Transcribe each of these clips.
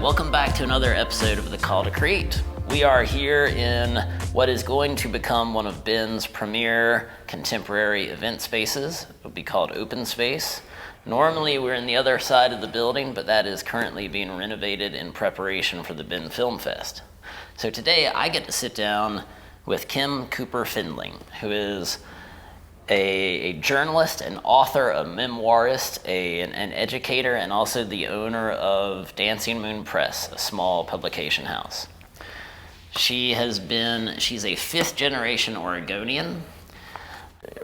Welcome back to another episode of The Call to Create. We are here in what is going to become one of Ben's premier contemporary event spaces. It will be called Open Space. Normally we're in the other side of the building, but that is currently being renovated in preparation for the Ben Film Fest. So today I get to sit down with Kim Cooper Findling, who is a journalist, an author, a memoirist, an educator, and also the owner of Dancing Moon Press, a small publication house. She's a fifth generation Oregonian.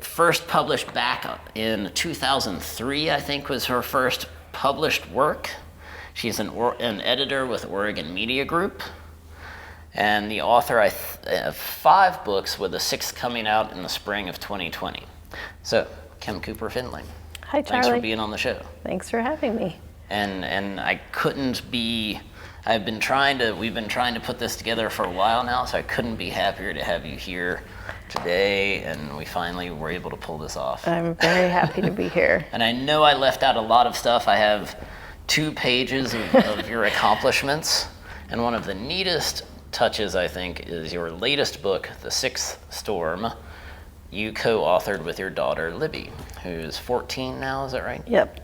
First published back in 2003, I think, was her first published work. She's an editor with Oregon Media Group, and the author of 5 books, with the 6th coming out in the spring of 2020. So, Kim Cooper Findling. Hi, Charlie. Thanks for being on the show. Thanks for having me. And I couldn't be, we've been trying to put this together for a while now, so I couldn't be happier to have you here today, and we finally were able to pull this off. I'm very happy to be here. And I know I left out a lot of stuff. I have 2 pages of your accomplishments, and one of the neatest touches, I think, is your latest book, The Sixth Storm. You co-authored with your daughter, Libby, who's 14 now, is that right? Yep.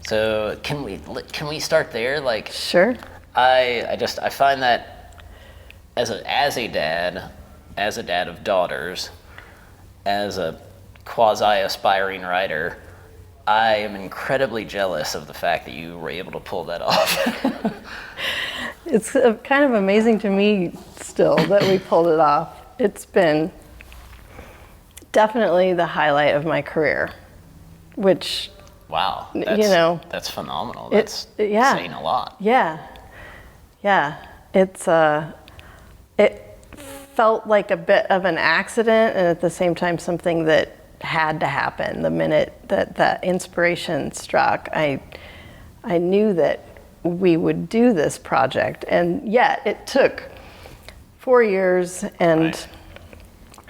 So can we start there? Sure. I find that as a dad of daughters, as a quasi-aspiring writer, I am incredibly jealous of the fact that you were able to pull that off. It's kind of amazing to me still that we pulled it off. It's been definitely the highlight of my career, which, wow, that's phenomenal. That's saying a lot. Yeah. It's it felt like a bit of an accident, and at the same time something that had to happen. The minute that inspiration struck, I knew that we would do this project, and yet it took 4 years and right.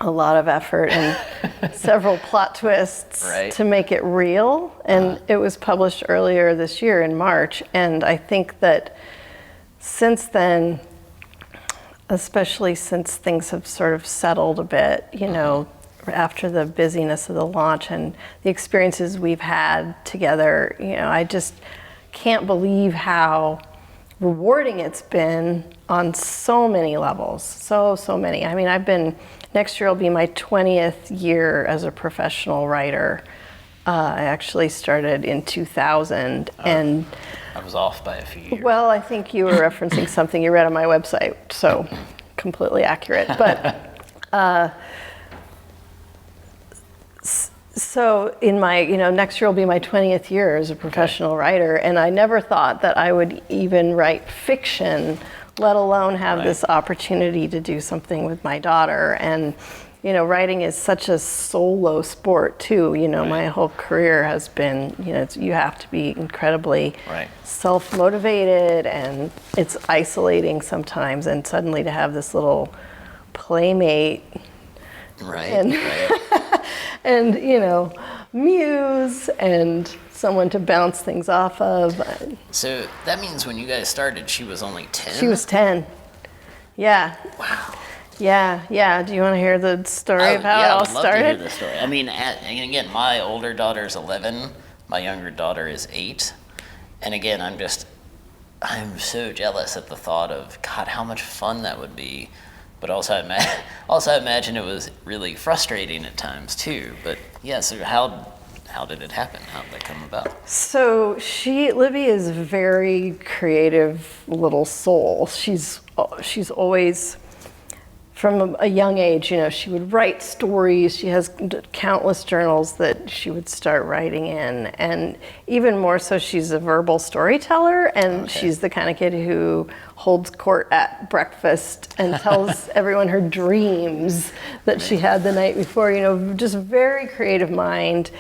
a lot of effort and several plot twists right. to make it real. And it was published earlier this year in March. And I think that since then, especially since things have sort of settled a bit, after the busyness of the launch and the experiences we've had together, I just can't believe how rewarding it's been on so many levels. So many. I mean, next year will be my 20th year as a professional writer. I actually started in 2000, and I was off by a few years. Well, I think you were referencing something you read on my website, so completely accurate. But so in my, next year will be my 20th year as a professional writer, and I never thought that I would even write fiction, let alone have right. this opportunity to do something with my daughter. And, writing is such a solo sport too. Right. My whole career has been, you have to be incredibly right. self-motivated, and it's isolating sometimes, and suddenly to have this little playmate right. and, right. and muse and someone to bounce things off of. So that means when you guys started, she was only 10? She was 10. Yeah. Wow. Yeah. Do you want to hear the story of how it all started? Yeah, I would love to hear the story. I mean, and again, my older daughter is 11. My younger daughter is 8. And again, I'm so jealous at the thought of, God, how much fun that would be. But also I imagine it was really frustrating at times too. But yeah, so how did it happen? How did that come about? So Libby is a very creative little soul. She's always, from a young age, she would write stories. She has countless journals that she would start writing in. And even more so, she's a verbal storyteller, and she's the kind of kid who holds court at breakfast and tells everyone her dreams that she had the night before, just very creative mind.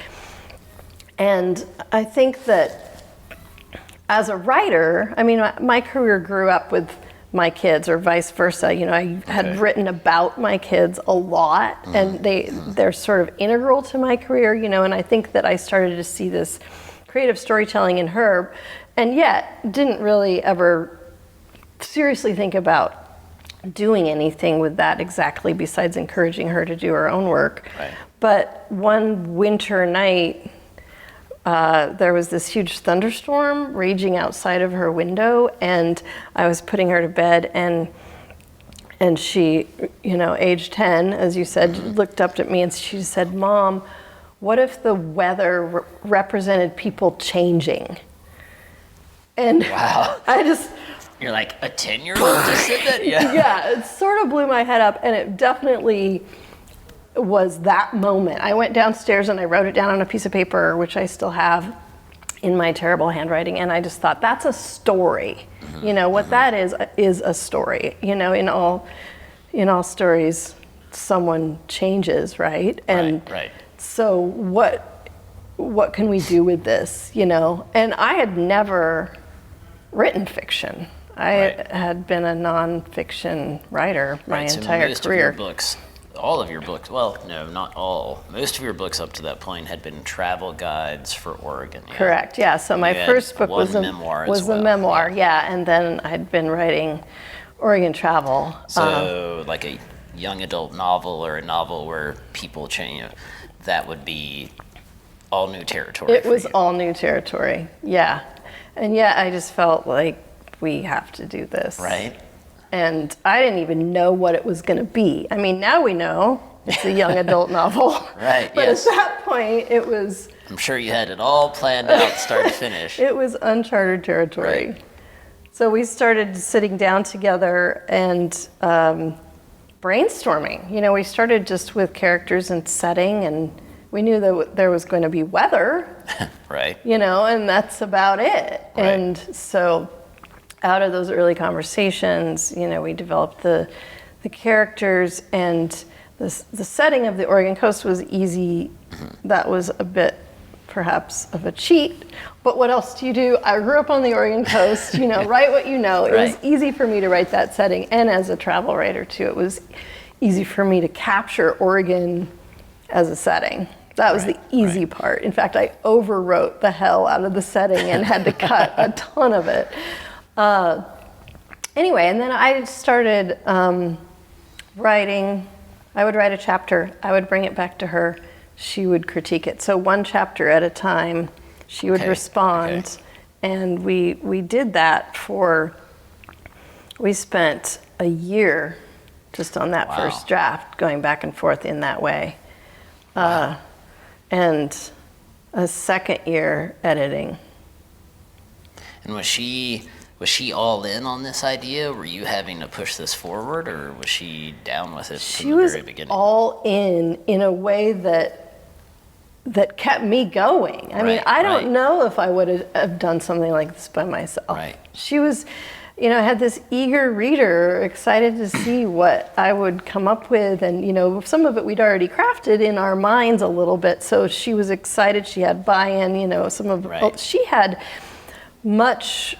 And I think that as a writer, I mean, my career grew up with my kids, or vice versa. I had written about my kids a lot, and they're sort of integral to my career, and I think that I started to see this creative storytelling in her, and yet didn't really ever seriously think about doing anything with that exactly besides encouraging her to do her own work. Right. But one winter night, there was this huge thunderstorm raging outside of her window, and I was putting her to bed, and she, age 10, as you said, looked up at me and she said, "Mom, what if the weather represented people changing?" And Wow. You're like, a 10-year-old just said that? Yeah. Yeah, it sort of blew my head up, and it definitely was that moment. I went downstairs and I wrote it down on a piece of paper, which I still have in my terrible handwriting, and I just thought, that's a story. What that is a story. In all stories, someone changes, right? And right. so what can we do with this? And I had never written fiction. I had been a nonfiction writer my entire most career. Of your books, all of your books, well, no, not all. Most of your books up to that point had been travel guides for Oregon. Yeah? Correct, yeah. So my first book was a memoir, yeah. And then I'd been writing Oregon travel. So like a young adult novel or a novel where people change, that would be all new territory. It was all new territory, yeah. And yet I just felt like we have to do this. Right. And I didn't even know what it was going to be. I mean, now we know it's a young adult novel. Right, But yes. at that point, it was... I'm sure you had it all planned out, start to finish. It was uncharted territory. Right. So we started sitting down together and brainstorming. We started just with characters and setting, and we knew that there was going to be weather. Right. And that's about it. Right. And so out of those early conversations, we developed the characters, and the setting of the Oregon coast was easy. That was a bit perhaps of a cheat, but what else do you do? I grew up on the Oregon coast, write what you know. It was easy for me to write that setting, and as a travel writer too, it was easy for me to capture Oregon as a setting. That was the easy part. In fact, I overwrote the hell out of the setting and had to cut a ton of it. Anyway, and then I started writing. I would write a chapter. I would bring it back to her. She would critique it. So one chapter at a time, she would respond. And we did that we spent a year just on that first draft, going back and forth in that way. And a second year editing. And was she all in on this idea? Were you having to push this forward, or was she down with it from the very beginning? She was all in a way that kept me going. I mean, I don't know if I would have done something like this by myself. Right. She was, had this eager reader, excited to see what I would come up with. And, some of it we'd already crafted in our minds a little bit. So she was excited. She had buy-in, she had much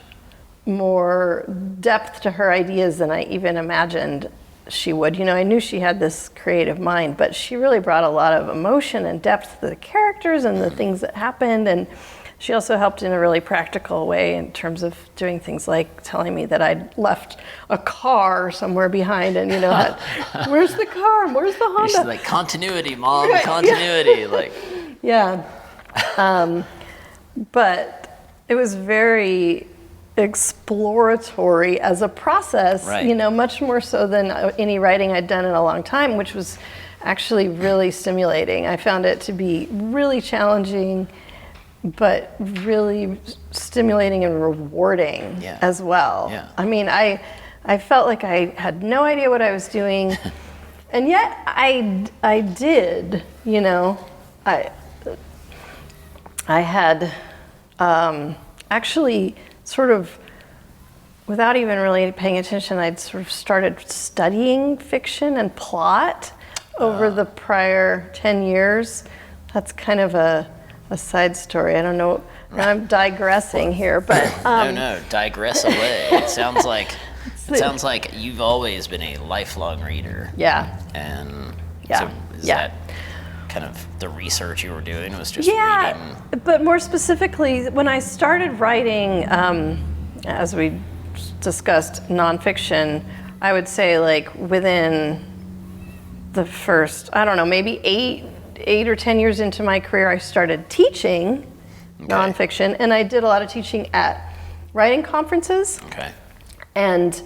more depth to her ideas than I even imagined she would. I knew she had this creative mind, but she really brought a lot of emotion and depth to the characters and the things that happened. And she also helped in a really practical way in terms of doing things like telling me that I'd left a car somewhere behind, and where's the car? Where's the Honda? She's like, continuity, Mom, continuity. Yeah. But it was very exploratory as a process, much more so than any writing I'd done in a long time, which was actually really stimulating. I found it to be really challenging, but really stimulating and rewarding as well. Yeah. I mean, I felt like I had no idea what I was doing, and yet I did, I had actually sort of, without even really paying attention, I'd sort of started studying fiction and plot over the prior 10 years. That's kind of a side story. I don't know. I'm digressing here, but no, digress away. It sounds like you've always been a lifelong reader. Yeah. And yeah. so is that kind of the research you were doing was just Yeah, reading? but more specifically, when I started writing, as we discussed, nonfiction, I would say like within the first, I don't know, maybe eight or 10 years into my career, I started teaching nonfiction, and I did a lot of teaching at writing conferences. Okay. And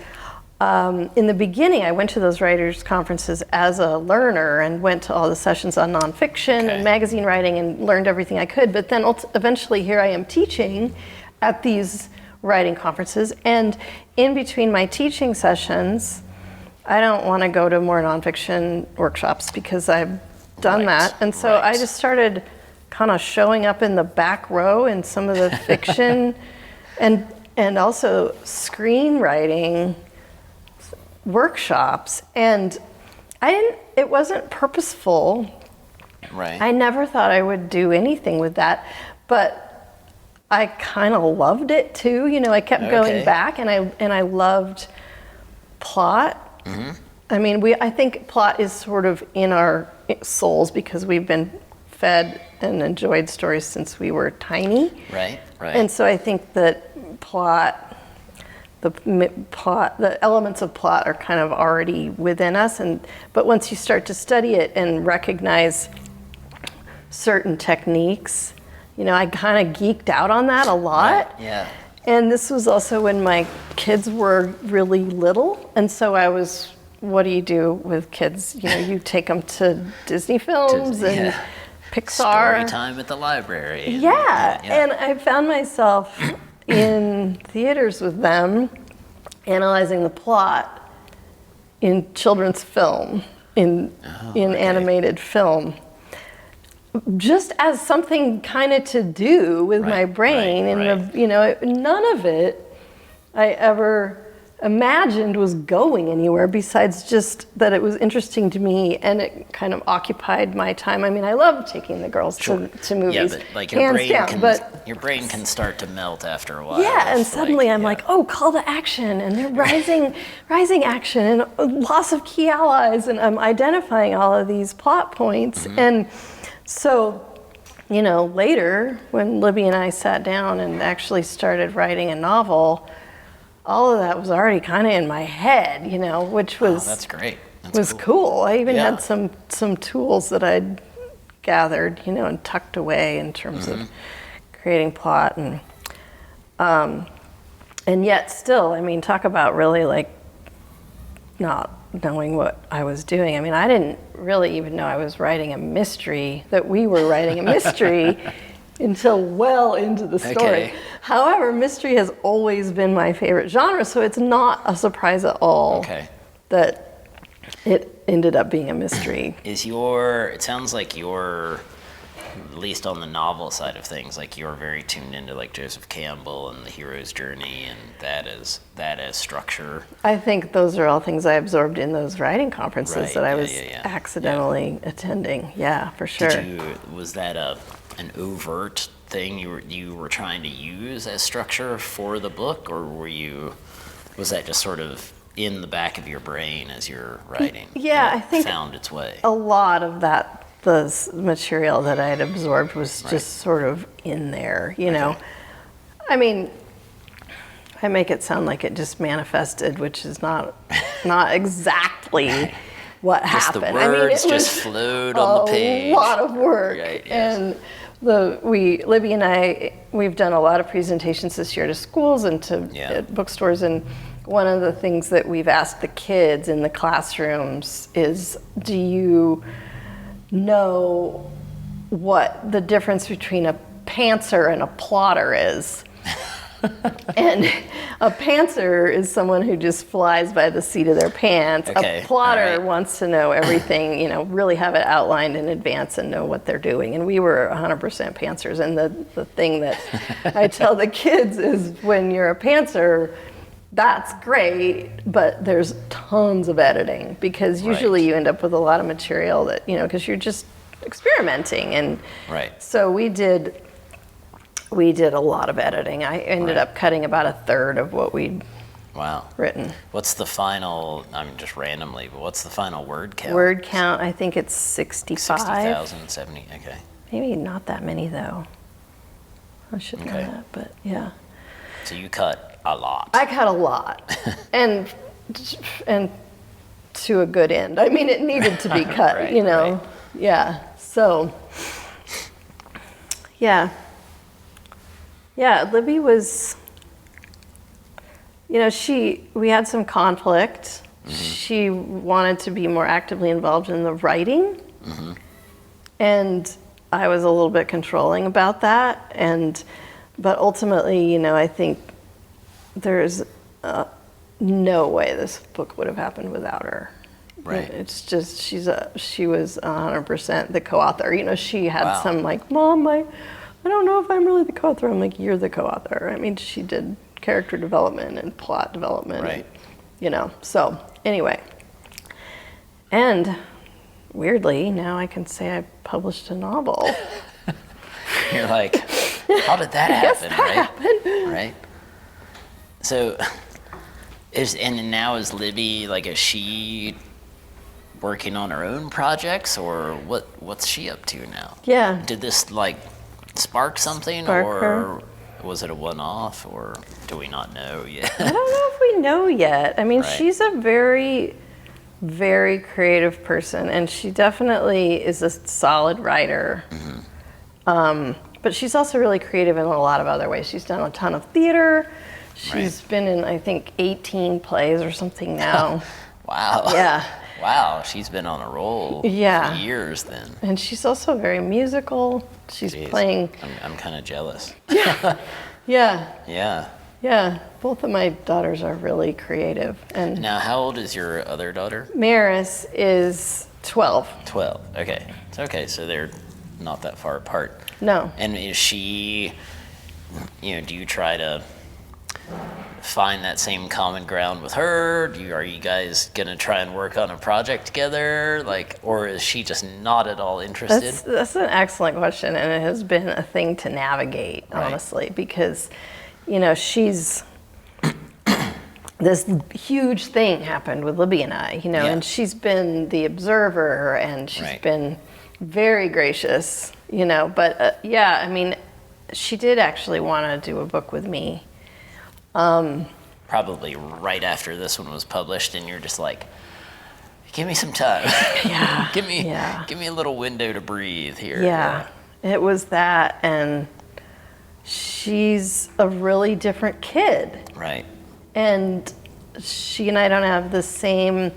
in the beginning, I went to those writers' conferences as a learner and went to all the sessions on nonfiction and magazine writing and learned everything I could. But then eventually here I am teaching at these writing conferences. And in between my teaching sessions, I don't want to go to more nonfiction workshops because I've done that. And so I just started kind of showing up in the back row in some of the fiction and also screenwriting workshops. And it wasn't purposeful. Right. I never thought I would do anything with that, but I kind of loved it too. You know, I kept going back, and I loved plot. Mm-hmm. I mean, I think plot is sort of in our souls because we've been fed and enjoyed stories since we were tiny. Right. And so I think that the elements of plot are kind of already within us. But once you start to study it and recognize certain techniques, you know, I kind of geeked out on that a lot. Right. Yeah. And this was also when my kids were really little, and so I was, what do you do with kids? You know, you take them to Disney films and Pixar. Story time at the library. Yeah, and I found myself in theaters with them, analyzing the plot in children's film, in animated film, just as something kind of to do with my brain. You know, none of it I ever imagined was going anywhere besides just that it was interesting to me and it kind of occupied my time. I mean, I love taking the girls to movies. Yeah, but like your brain can start to melt after a while. Yeah, and suddenly I'm like, oh, call to action, and they're rising action, and loss of key allies, and I'm identifying all of these plot points. Mm-hmm. And so, you know, later when Libby and I sat down and actually started writing a novel, all of that was already kind of in my head, you know, which was that's great. Was cool. I even had some tools that I'd gathered, you know, and tucked away in terms of creating plot, and yet still, I mean, talk about really like not knowing what I was doing. I mean, I didn't really even know I was writing a mystery, that we were writing a mystery until well into the story. Okay. However, mystery has always been my favorite genre, so it's not a surprise at all that it ended up being a mystery. It sounds like you're, at least on the novel side of things, like you're very tuned into like Joseph Campbell and the hero's journey, and that as structure. I think those are all things I absorbed in those writing conferences that I was accidentally attending. Yeah, for sure. Was that an overt thing you were trying to use as structure for the book, or was that just sort of in the back of your brain as you're writing? Yeah, I think found its way. A lot of the material that I had absorbed was just sort of in there, you know. I mean, I make it sound like it just manifested, which is not exactly what happened. The words just flowed on the page. A lot of work. Right, yes. And Libby and I, we've done a lot of presentations this year to schools and to bookstores, and one of the things that we've asked the kids in the classrooms is, do you know what the difference between a pantser and a plotter is? And a pantser is someone who just flies by the seat of their pants. A plotter wants to know everything, you know, really have it outlined in advance and know what they're doing. And we were 100% pantsers. And the thing that I tell the kids is, when you're a pantser, that's great, but there's tons of editing, because usually you end up with a lot of material that, you know, because you're just experimenting. And so we did a lot of editing. I ended up cutting about a third of what we'd Wow. written. What's the final, I mean, just randomly, but what's the final word count? Word count, I think it's 65. 60,000, 70, okay. Maybe not that many, though. I should know Okay. that, but yeah. So you cut a lot. I cut a lot, and to a good end. I mean, it needed to be cut, Right, you know. right. Yeah. So, yeah. Libby was, you know, we had some conflict. She wanted to be more actively involved in the writing, and I was a little bit controlling about that. But ultimately, you know, I think there's no way this book would have happened without her. Right. It's just she was 100% the co-author. You know, she had Wow. some like, Mom, I don't know if I'm really the co-author. I'm like, you're the co-author. I mean, she did character development and plot development. Right. And, you know, so anyway. And weirdly, now I can say I published a novel. You're like, how did that happen, right? Right. So, now is Libby, like, is she working on her own projects, or what's she up to now? Yeah. Did this, like, spark something, Spark or her. was it a one-off, or do we not know yet? I don't know if we know yet. I mean, Right. she's a very, very creative person, and she definitely is a solid writer. But she's also really creative in a lot of other ways. She's done a ton of theater. She's been in, I think, 18 plays or something now. Wow. Yeah. Wow, she's been on a roll Yeah. for years then. And she's also very musical. She's Jeez. playing. I'm kind of jealous. Yeah. Yeah. Yeah. Both of my daughters are really creative. And Now, how old is your other daughter? Maris is 12. 12. Okay. Okay, so they're not that far apart. No. And is she, you know, do you try to find that same common ground with her? Are you guys gonna try and work on a project together? Like, or is she just not at all interested? That's an excellent question, and it has been a thing to navigate, Right. honestly, because, you know, this huge thing happened with Libby and I, you know, Yeah. and she's been the observer, and she's Right. been very gracious, you know, but yeah, I mean, she did actually want to do a book with me. Probably right after this one was published, and you're just like, give me some time. Yeah. give me Yeah. a little window to breathe here. Yeah, it was that, and she's a really different kid. Right. And she and I don't have the same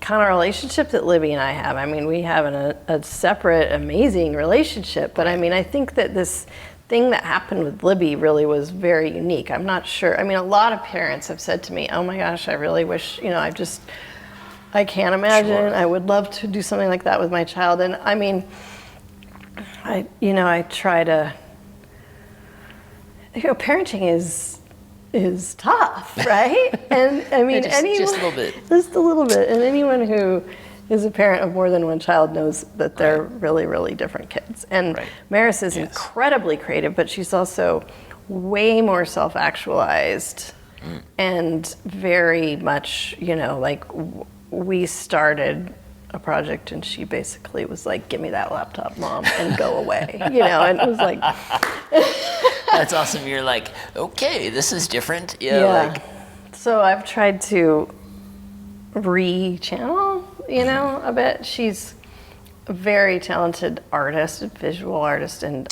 kind of relationship that Libby and I have. I mean, we have a separate, amazing relationship. But I mean, I think that this thing that happened with Libby really was very unique. I'm not sure. I mean, a lot of parents have said to me, oh my gosh, I really wish, you know, I can't imagine. Sure. I would love to do something like that with my child. And I mean, I try to, you know, parenting is tough, right? And I mean, just a little bit. Just a little bit. And anyone who is a parent of more than one child knows that they're really, really different kids. And Right. Maris is Yes. incredibly creative, but she's also way more self-actualized and very much, you know, like we started a project and she basically was like, give me that laptop, Mom, and go away, you know, and it was like... That's awesome. You're like, okay, this is different. Yeah. Like, So I've tried to re-channel, you know, a bit. She's a very talented artist, a visual artist, and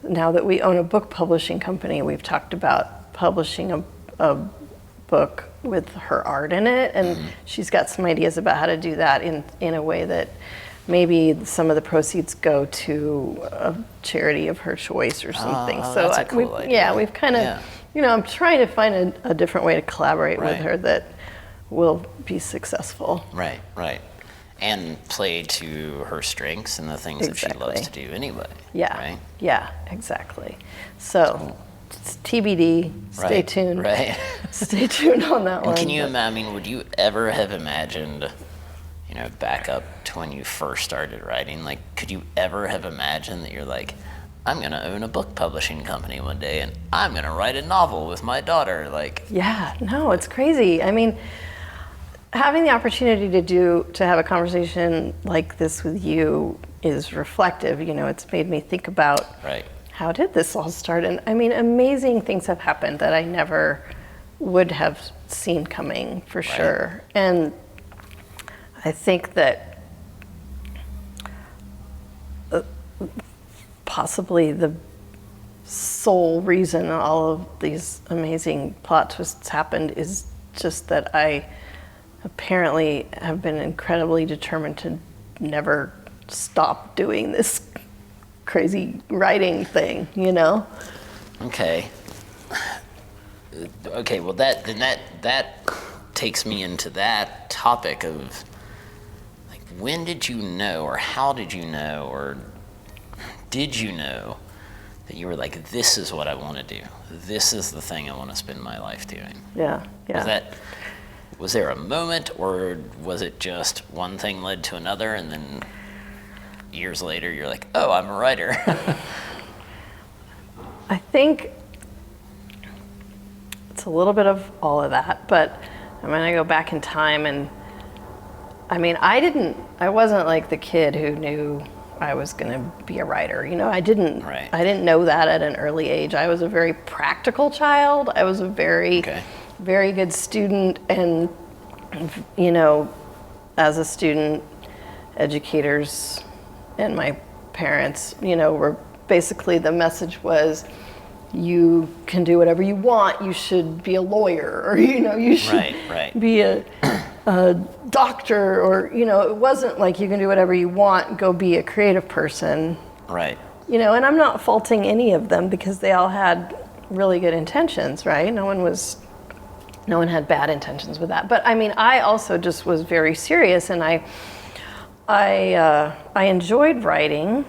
now that we own a book publishing company, we've talked about publishing a book with her art in it, and she's got some ideas about how to do that in a way that maybe some of the proceeds go to a charity of her choice or something. Oh, So that's a cool idea. we've kind of, Yeah. you know, I'm trying to find a different way to collaborate with Right. her that will be successful. right, right. And play to her strengths and the things that she loves to Exactly. do anyway. Yeah. Right? Yeah, exactly. So it's TBD. Stay Right, tuned. right. Stay tuned on that one. And can you but- imagine, I mean, would you ever have imagined, you know, back up to when you first started writing, like, could you ever have imagined that you're like, I'm going to own a book publishing company one day, and I'm going to write a novel with my daughter. Like, yeah, no, it's crazy. I mean, having the opportunity to have a conversation like this with you is reflective. You know, it's made me think about right. how did this all start? And I mean, amazing things have happened that I never would have seen coming, for sure. And I think that possibly the sole reason all of these amazing plot twists happened is just that I apparently have been incredibly determined to never stop doing this crazy writing thing, you know? Okay. Okay, well that takes me into that topic of, like, when did you know, or how did you know, or did you know that you were like, this is what I want to do. This is the thing I want to spend my life doing. Yeah. Was there a moment, or was it just one thing led to another, and then years later you're like, oh, I'm a writer? I think it's a little bit of all of that, but I'm gonna go back in time, and I mean, I wasn't like the kid who knew I was gonna be a writer. You know, I didn't know that at an early age. I was a very practical child. I was a very good student, and you know, as a student, educators and my parents, you know, were basically, the message was, you can do whatever you want. You should be a lawyer, or, you know, you should be a doctor, or, you know, it wasn't like you can do whatever you want, go be a creative person. Right. You know, and I'm not faulting any of them, because they all had really good intentions, right? No one had bad intentions with that. But I mean, I also just was very serious, and I enjoyed writing,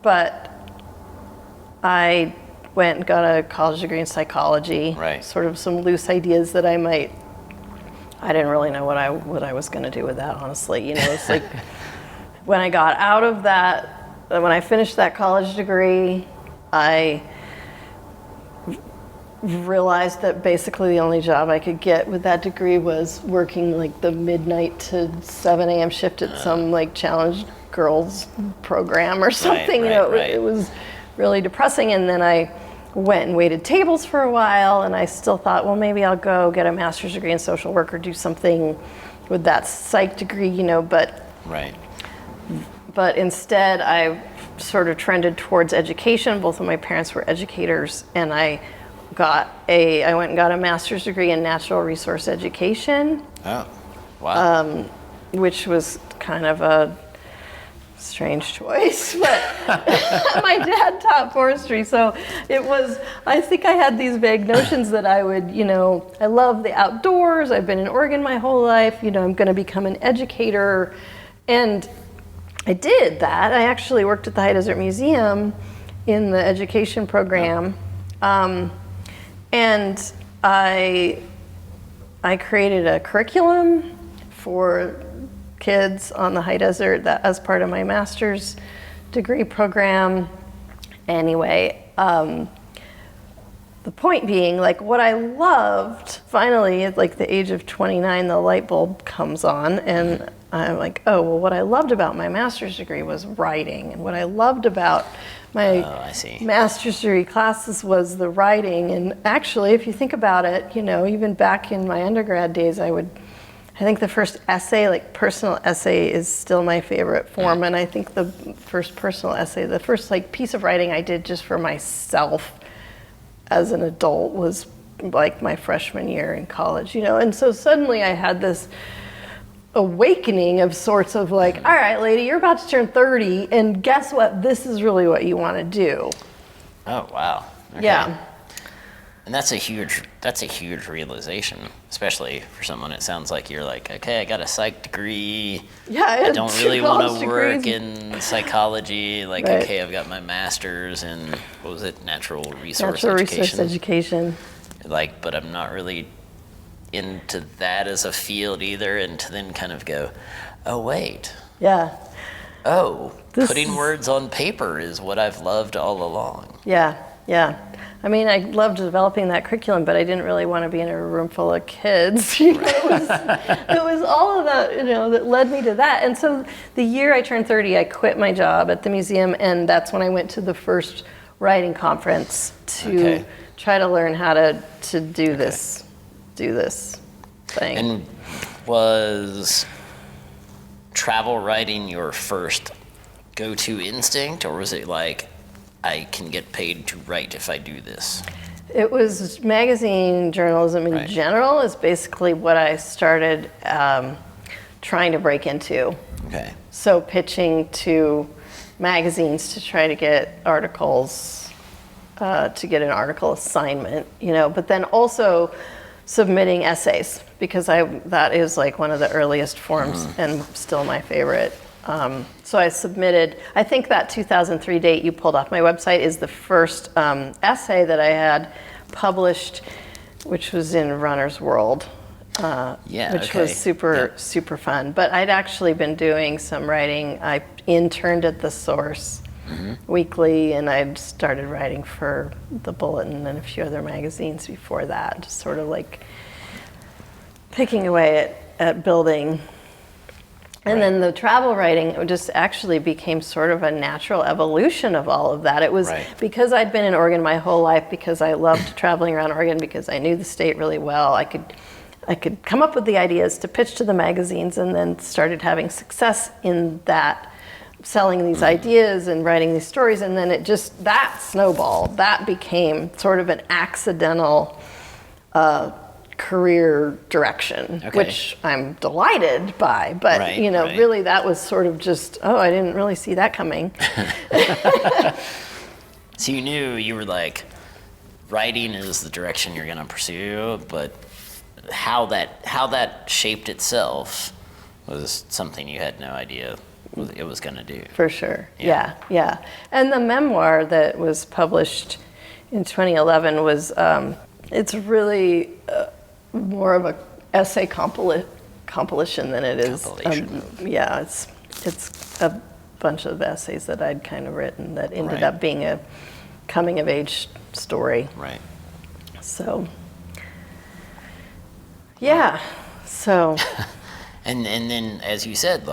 but I went and got a college degree in psychology. Right. Sort of some loose ideas that I didn't really know what I was going to do with that, honestly. You know, it's like when I got out of that, when I finished that college degree, I realized that basically the only job I could get with that degree was working like the midnight to 7 a.m. shift at some like challenged girls program or something. It was really depressing. And then I went and waited tables for a while, and I still thought, well, maybe I'll go get a master's degree in social work or do something with that psych degree, you know, but instead I sort of trended towards education. Both of my parents were educators, and I went and got a master's degree in natural resource education. Oh, wow. Which was kind of a strange choice, but my dad taught forestry, so I think I had these vague notions that I would, you know, I love the outdoors, I've been in Oregon my whole life, you know, I'm gonna become an educator, and I did that. I actually worked at the High Desert Museum in the education program. And I created a curriculum for kids on the High Desert that as part of my master's degree program. Anyway, the point being, like, what I loved, finally, at like the age of 29, the light bulb comes on, and I'm like, oh, well, what I loved about my master's degree was writing, and what I loved about my master's degree classes was the writing. And actually, if you think about it, you know, even back in my undergrad days, I think the first essay, like personal essay, is still my favorite form. And I think the first personal essay, the first like piece of writing I did just for myself as an adult was like my freshman year in college, you know. And so suddenly I had this awakening of sorts of like, all right, lady, you're about to turn 30, and guess what? This is really what you want to do. Oh, wow. Okay. Yeah. And that's a huge realization, especially for someone. It sounds like you're like, okay, I got a psych degree. Yeah, I don't really want to work in psychology. Like, okay, I've got my master's in, what was it, natural resource education. Like, but I'm not really into that as a field either, and to then kind of go, oh wait. Yeah. Putting words on paper is what I've loved all along. Yeah, yeah. I mean, I loved developing that curriculum, but I didn't really want to be in a room full of kids. It was all of that, that led me to that. And so the year I turned 30, I quit my job at the museum, and that's when I went to the first writing conference to try to learn how to do this thing. And was travel writing your first go-to instinct, or was it like, I can get paid to write if I do this? It was magazine journalism in general is basically what I started trying to break into. Okay. So pitching to magazines to try to get articles, to get an article assignment, but then also submitting essays, because that is like one of the earliest forms and still my favorite. So I submitted, I think that 2003 date you pulled off my website is the first essay that I had published, which was in Runner's World, which was super fun. But I'd actually been doing some writing. I interned at The Source weekly, and I'd started writing for The Bulletin and a few other magazines before that, just sort of like picking away at building. And then the travel writing just actually became sort of a natural evolution of all of that. It was because I'd been in Oregon my whole life, because I loved traveling around Oregon, because I knew the state really well. I could come up with the ideas to pitch to the magazines, and then started having success in that, selling these ideas and writing these stories. And then that snowballed. That became sort of an accidental career direction, which I'm delighted by, but really that was sort of just, I didn't really see that coming. So you were like, writing is the direction you're going to pursue, but how that shaped itself was something you had no idea it was going to do. For sure. Yeah. And the memoir that was published in 2011 was, it's really more of a essay compilation than it is. It's a bunch of essays that I'd kind of written that ended up being a coming of age story. Right. So, yeah. So. and then, as you said,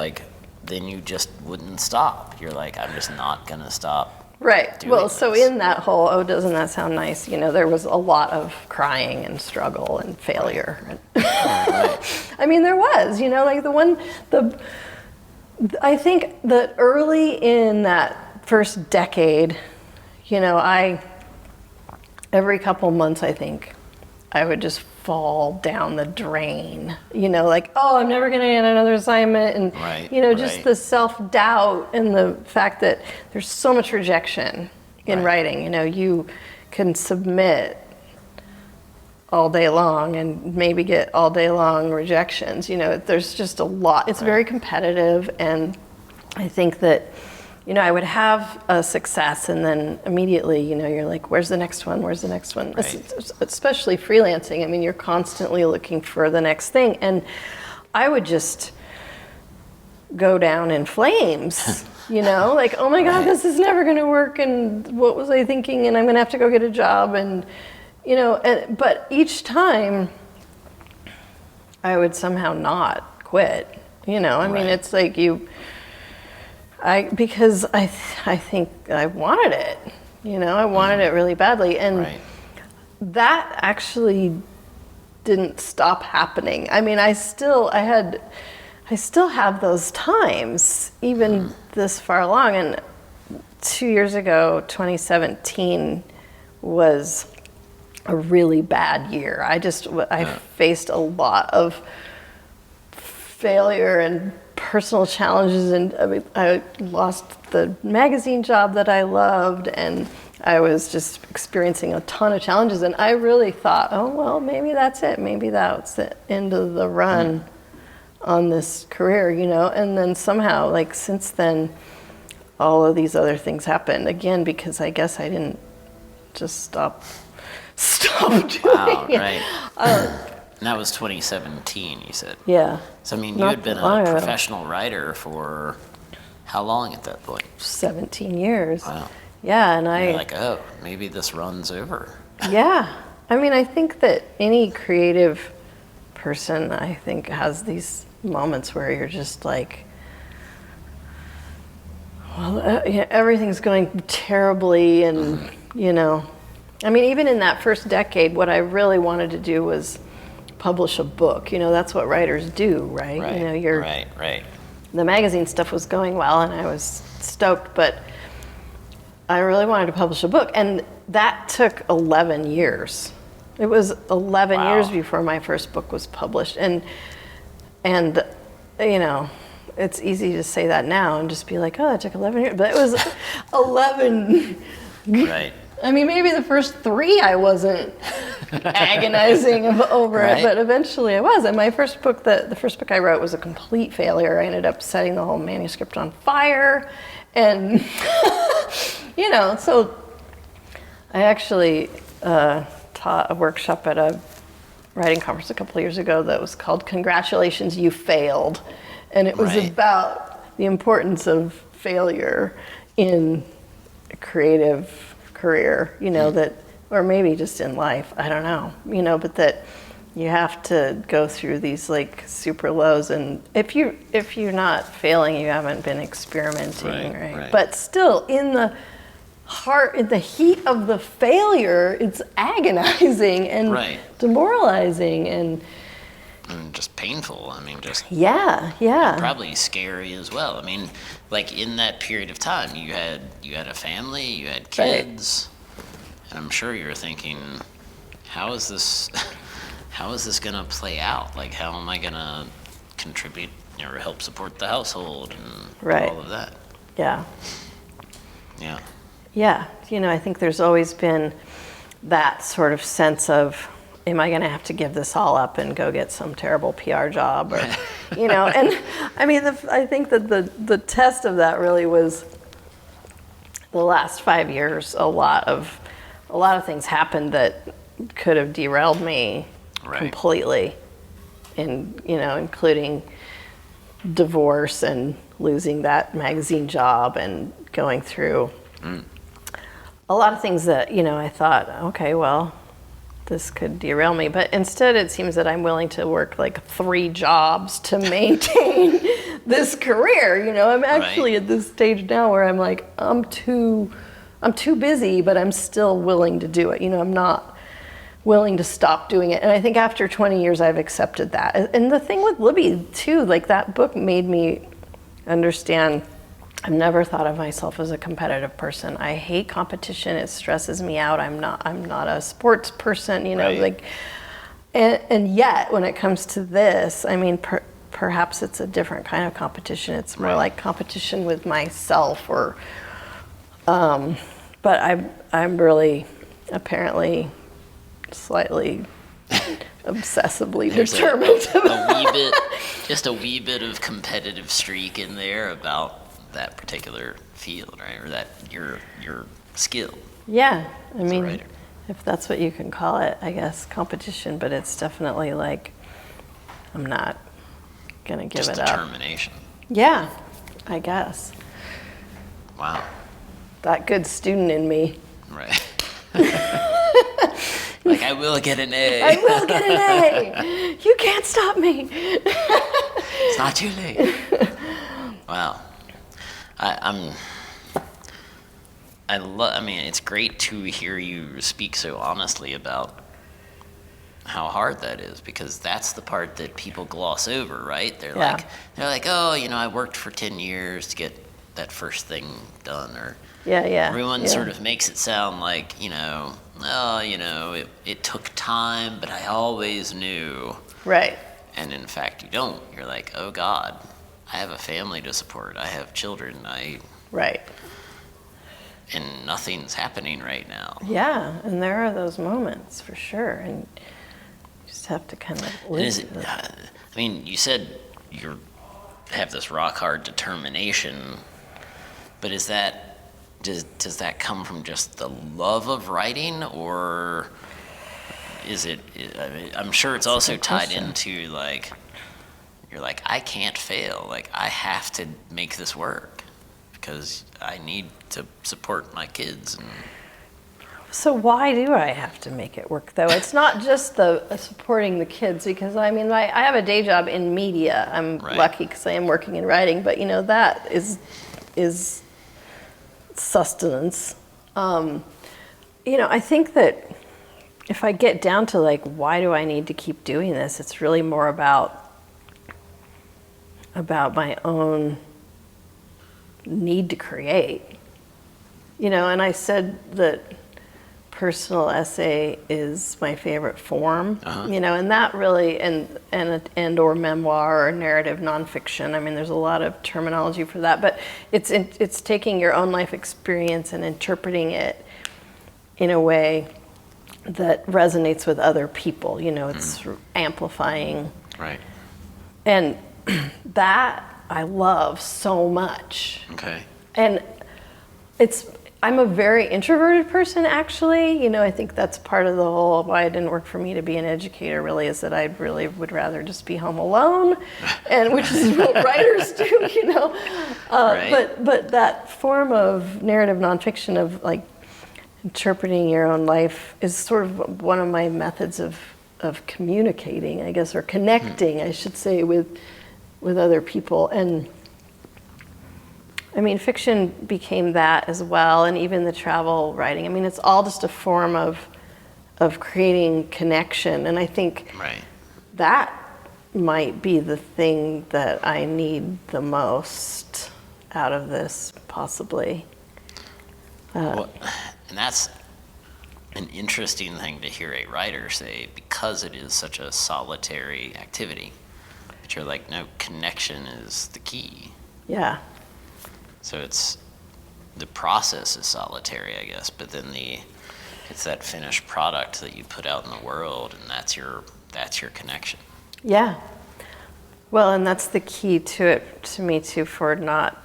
then you just wouldn't stop. You're like, I'm just not gonna stop. Right. Well, so in that whole, doesn't that sound nice? There was a lot of crying and struggle and failure. I mean, there was, I think that early in that first decade, every couple months, I think, I would just fall down the drain, I'm never going to get another assignment. And, just the self-doubt and the fact that there's so much rejection in writing. You can submit all day long and maybe get all day long rejections. There's just a lot. It's very competitive. And I think that, I would have a success, and then immediately, you're like, where's the next one? Where's the next one? Especially freelancing. I mean, you're constantly looking for the next thing. And I would just go down in flames, like, oh my God, this is never going to work. And what was I thinking? And I'm going to have to go get a job. And, but each time I would somehow not quit, I mean, it's like because I think I wanted it, I wanted it really badly. And that actually didn't stop happening. I mean, I still have those times, even this far along. And 2 years ago, 2017 was a really bad year. I faced a lot of failure and personal challenges, and I lost the magazine job that I loved, and I was just experiencing a ton of challenges, and I really thought, maybe that's it. Maybe that's the end of the run on this career, and then somehow, since then, all of these other things happened again, because I guess I didn't just stop doing it. And that was 2017, you said. Yeah. So, I mean, you had been a professional writer for How long at that point? 17 years. Wow. Yeah, and You're like, oh, maybe this runs over. Yeah. I mean, I think that any creative person, I think, has these moments where you're just like, well, yeah, everything's going terribly, and, you know. I mean, even in that first decade, what I really wanted to do was publish a book. You know, that's what writers do, right? Right, You know, you're right. the magazine stuff was going well, and I was stoked, but I really wanted to publish a book, and that took 11 years. It was 11 Wow. years before my first book was published, and you know, it's easy to say that now and just be like, oh, it took 11 years, but it was 11. Right. I mean, maybe the first 3 I wasn't agonizing over Right. it, but eventually I was. And my first book, the first book I wrote, was a complete failure. I ended up setting the whole manuscript on fire, and you know, so I actually taught a workshop at a writing conference a couple of years ago that was called "Congratulations, You Failed," and it was Right. about the importance of failure in a creative career, you know, that, or maybe just in life, I don't know, you know, but that you have to go through these like super lows, and if you're not failing, you haven't been experimenting, right? But still, in the heat of the failure, it's agonizing and Right. demoralizing and just painful. I mean, just yeah. probably scary as well. I mean, like in that period of time, you had a family, you had kids, and I'm sure you're thinking, how is this gonna play out? Like, how am I gonna contribute or help support the household and all of that? Yeah. Yeah. You know, I think there's always been that sort of sense of, am I going to have to give this all up and go get some terrible PR job, or, you know? And I mean, I think that the test of that really was the last 5 years. A lot of things happened that could have derailed me completely, and you know, including divorce and losing that magazine job and going through a lot of things that, you know, I thought, okay, well, this could derail me. But instead, it seems that I'm willing to work like 3 jobs to maintain this career. You know, I'm actually at this stage now where I'm like, I'm too busy, but I'm still willing to do it. You know, I'm not willing to stop doing it. And I think after 20 years, I've accepted that. And the thing with Libby too, like that book made me understand, I've never thought of myself as a competitive person. I hate competition. It stresses me out. I'm not a sports person, you know, like, and yet when it comes to this, I mean, perhaps it's a different kind of competition. It's more like competition with myself, or, but I'm really apparently slightly obsessively determined. Just a wee bit of competitive streak in there about that particular field, right? Or that your skill. Yeah, I mean, if that's what you can call it, I guess, competition, but it's definitely like, I'm not gonna give it up. Just determination. Yeah, I guess. Wow. That good student in me. Right. Like, I will get an A. I will get an A. You can't stop me. It's not too late. Wow. I mean, it's great to hear you speak so honestly about how hard that is, because that's the part that people gloss over, right? They're like, oh, you know, I worked for 10 years to get that first thing done, or everyone sort of makes it sound like, you know, oh, you know, it took time, but I always knew. Right. And in fact, you don't. You're like, oh God, I have a family to support. I have children. Right. And nothing's happening right now. Yeah, and there are those moments for sure, and you just have to kind of live with it. I mean, you said you have this rock hard determination, but does that come from just the love of writing, or is it? I mean, I'm sure it's also tied into like, you're like, I can't fail. Like, I have to make this work. because I need to support my kids. And So why do I have to make it work, though? It's not just the supporting the kids, because I mean, I have a day job in media. I'm lucky because I am working in writing, but that is sustenance. I think that if I get down to like, why do I need to keep doing this? It's really more about my own need to create. And I said that personal essay is my favorite form, and that really, and or memoir or narrative nonfiction. I mean, there's a lot of terminology for that, but it's taking your own life experience and interpreting it in a way that resonates with other people. It's amplifying. Right. And that I love so much. Okay. And I'm a very introverted person, actually. I think that's part of the whole why it didn't work for me to be an educator, really, is that I really would rather just be home alone, and which is what writers do, Right. But that form of narrative nonfiction, of like interpreting your own life, is sort of one of my methods of communicating, I guess, or connecting, I should say, with other people. And I mean, fiction became that as well, and even the travel writing. I mean, it's all just a form of creating connection, and I think that might be the thing that I need the most out of this, possibly. Well, and that's an interesting thing to hear a writer say, because it is such a solitary activity. But you're like, no, connection is the key. Yeah. So the process is solitary, I guess, but then it's that finished product that you put out in the world, and that's your connection. Yeah. Well, and that's the key to it, to me too, for not.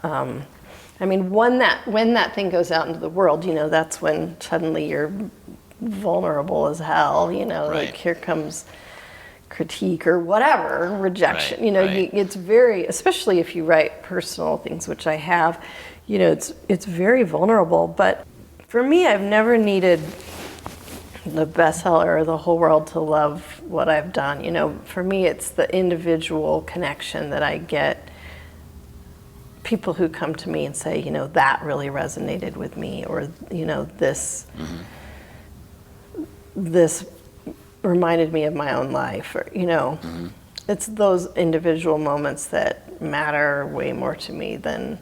I mean, when that thing goes out into the world, that's when suddenly you're vulnerable as hell. Like here comes critique or whatever, rejection. It's very, especially if you write personal things, which I have, it's very vulnerable. But for me, I've never needed the bestseller or the whole world to love what I've done. For me, it's the individual connection that I get. People who come to me and say, that really resonated with me, or this reminded me of my own life, or it's those individual moments that matter way more to me than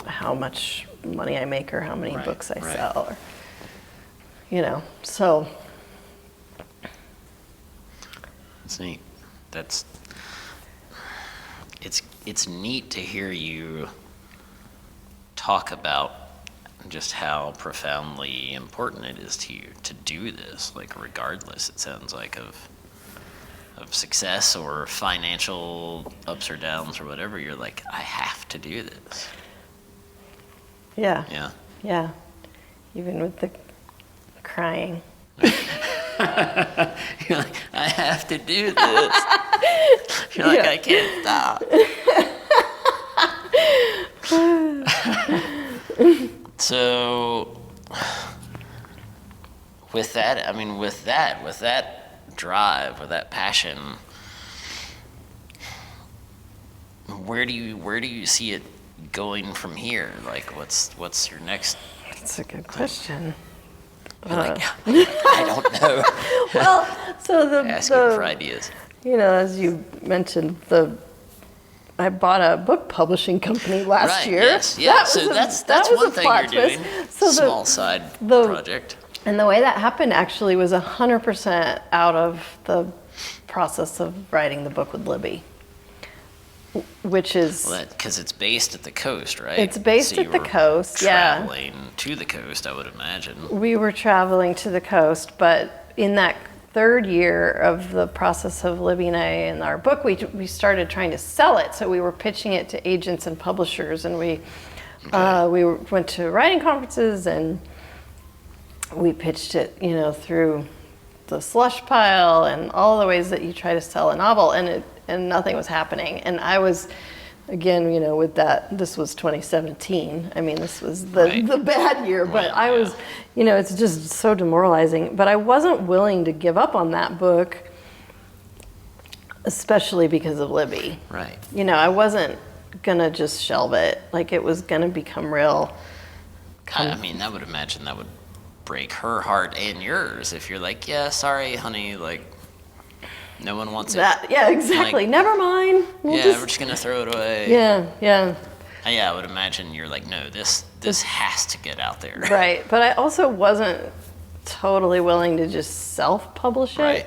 how much money I make or how many books I sell, or so it's neat. It's neat to hear you talk about just how profoundly important it is to you to do this, like regardless, it sounds like, of success or financial ups or downs or whatever. You're like, I have to do this. Yeah. Even with the crying. You're like, I have to do this. You're like, I can't stop. So with that, with that drive, with that passion, where do you see it going from here? Like, what's your next? That's a good question. You're like, I don't know. Well, so asking for ideas. As you mentioned, I bought a book publishing company last year. Yes, yeah. That's one thing you're doing. So small side project. And the way that happened actually was 100% out of the process of writing the book with Libby, which is because it's based at the coast, right? It's based at the coast. Traveling to the coast, I would imagine. We were traveling to the coast, but in that third year of the process of Libby and I and our book, we started trying to sell it. So we were pitching it to agents and publishers, and we went to writing conferences, and we pitched it, through the slush pile and all the ways that you try to sell a novel, and nothing was happening. And I was again, with that, this was 2017. I mean, this was the bad year, but I was, it's just so demoralizing. But I wasn't willing to give up on that book, especially because of Libby. Right. I wasn't gonna just shelve it. Like, it was gonna become real. I mean, I would imagine that would break her heart and yours if you're like, yeah, sorry, honey, like, no one wants it. Yeah, exactly. Like, never mind. We're just gonna throw it away. Yeah. Yeah, I would imagine you're like, no, this has to get out there. Right, but I also wasn't totally willing to just self-publish it. Right.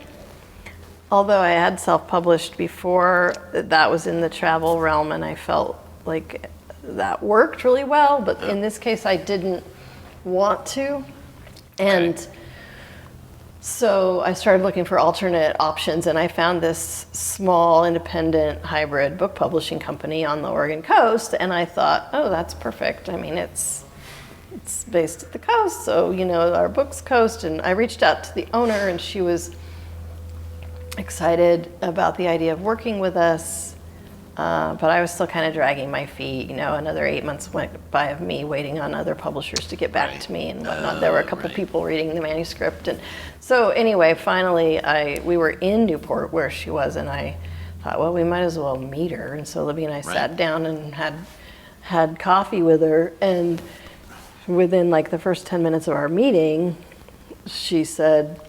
Although I had self-published before, that was in the travel realm, and I felt like that worked really well, but in this case I didn't want to. And so I started looking for alternate options, and I found this small independent hybrid book publishing company on the Oregon coast, and I thought, oh, that's perfect. I mean, it's based at the coast, so our book's coast. And I reached out to the owner, and she was excited about the idea of working with us, but I was still kind of dragging my feet. Another 8 months went by of me waiting on other publishers to get back to me and whatnot. There were a couple people reading the manuscript, and so anyway, finally we were in Newport where she was, and I thought, well, we might as well meet her. And so Libby and I sat down and had coffee with her, and within like the first 10 minutes of our meeting, she said,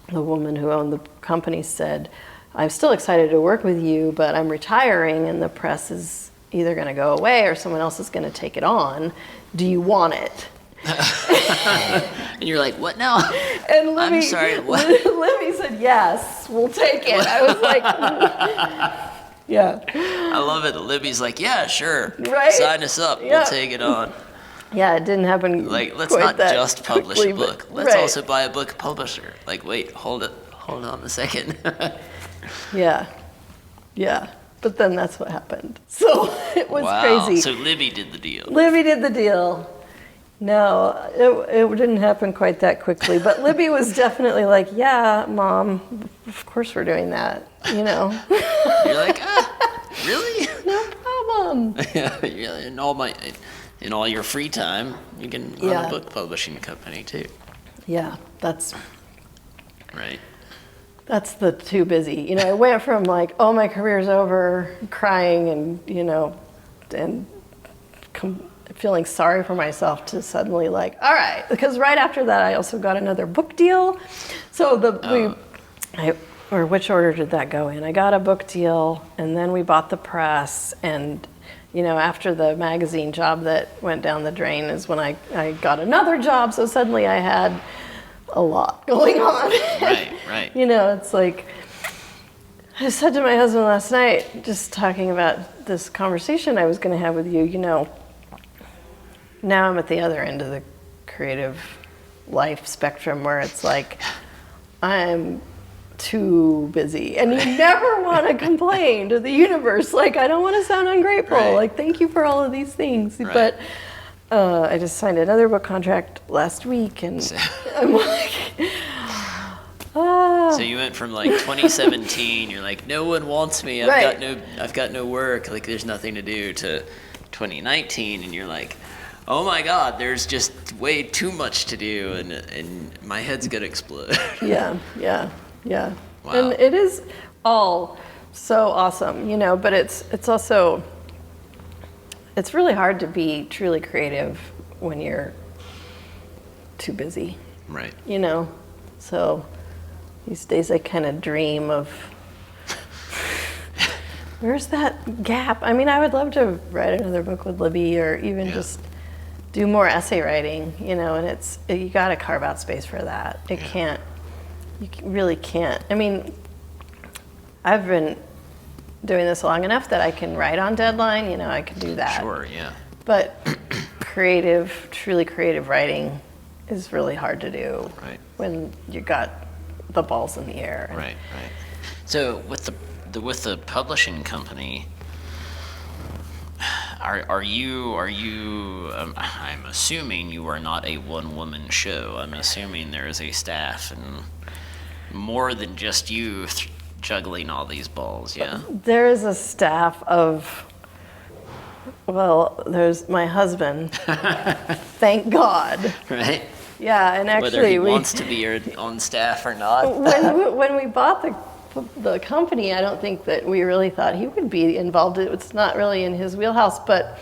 the woman who owned the company said, I'm still excited to work with you, but I'm retiring and the press is either going to go away or someone else is going to take it on. Do you want it? And you're like, what now? And Libby, I'm sorry, what? Libby said, yes, we'll take it. I was like, yeah. I love it. Libby's like, yeah, sure. Right? Sign us up. Yeah. We'll take it on. Yeah, it didn't happen. Like, let's quite not that just publish quickly, a book. but- Let's right. also buy a book publisher. Like, wait, hold on a second. Yeah. But then that's what happened. So it was crazy. So Libby did the deal. Libby did the deal. No, it didn't happen quite that quickly. But Libby was definitely like, yeah, Mom, of course we're doing that, You're like, really? No problem. Yeah, in all your free time, you can run a book publishing company too. Yeah, that's Right. the too busy. I went from like, oh, my career's over, crying and feeling sorry for myself, to suddenly like, all right, because right after that I also got another book deal. So which order did that go in? I got a book deal, and then we bought the press, and after the magazine job that went down the drain is when I got another job. So suddenly I had a lot going on. Right. It's like, I said to my husband last night, just talking about this conversation I was going to have with you, now I'm at the other end of the creative life spectrum where it's like, I'm too busy, and you never want to complain to the universe. Like, I don't want to sound ungrateful. Right. Like, thank you for all of these things. Right. But I just signed another book contract last week, and I'm like, So you went from like 2017, you're like, no one wants me. I've got no work. Like, there's nothing to do, to 2019, and you're like, oh my God, there's just way too much to do, and my head's gonna explode. Yeah. Wow. And it is all so awesome, but it's also, it's really hard to be truly creative when you're too busy. Right. So these days I kind of dream of, where's that gap? I mean, I would love to write another book with Libby, or even just do more essay writing, and you got to carve out space for that. You really can't. I mean, I've been doing this long enough that I can write on deadline, I can do that. Sure, yeah. But truly creative writing is really hard to do when you got the balls in the air. Right. So with the publishing company, are you? I'm assuming you are not a one-woman show. I'm assuming there is a staff and more than just you juggling all these balls. Yeah. There is a staff of Well, there's my husband. Thank God. Right? Yeah, and Whether actually he wants to be on staff or not. when we bought the company, I don't think that we really thought he would be involved. It's not really in his wheelhouse, but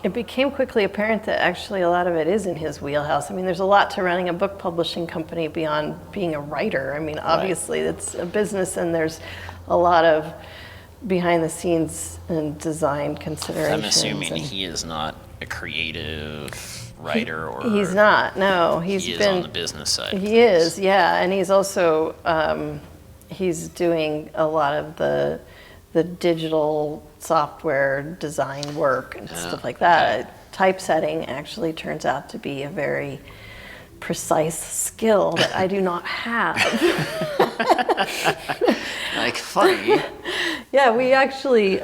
it became quickly apparent that actually a lot of it is in his wheelhouse. I mean, there's a lot to running a book publishing company beyond being a writer. I mean, obviously it's a business, and there's a lot of behind the scenes and design considerations. I'm assuming he is not a creative writer, or he's not. No, he is on the business side. He is, yeah, and he's also he's doing a lot of the digital software design work and stuff like that. Okay. Typesetting actually turns out to be a very precise skill that I do not have. Like, funny. Yeah, we actually,